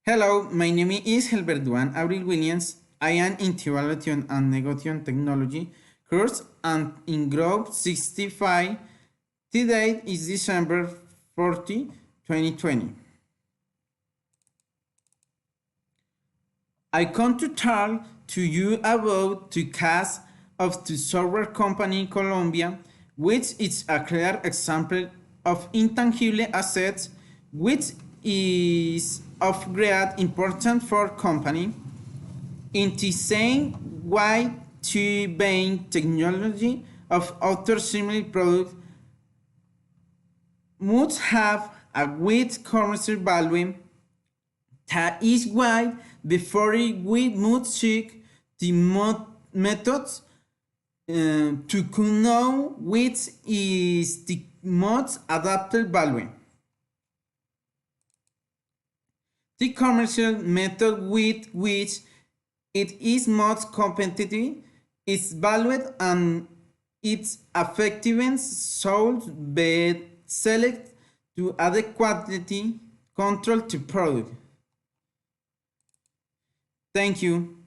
Hello, my name is Helbert Duan Abril Williams. I am in Evaluation and Negotiation Technology course and in group 65. Today is December 40, 2020. I come to talk to you about the case of the software company in Colombia, which is a clear example of intangible assets, which is of great importance for company. In the same way, to being technology of other similar products must have a great commercial value. That is why before we must seek the methods to know which is the most adapted value. The commercial method with which it is most competitive is valued and its effectiveness should be selected to adequately control the product. Thank you.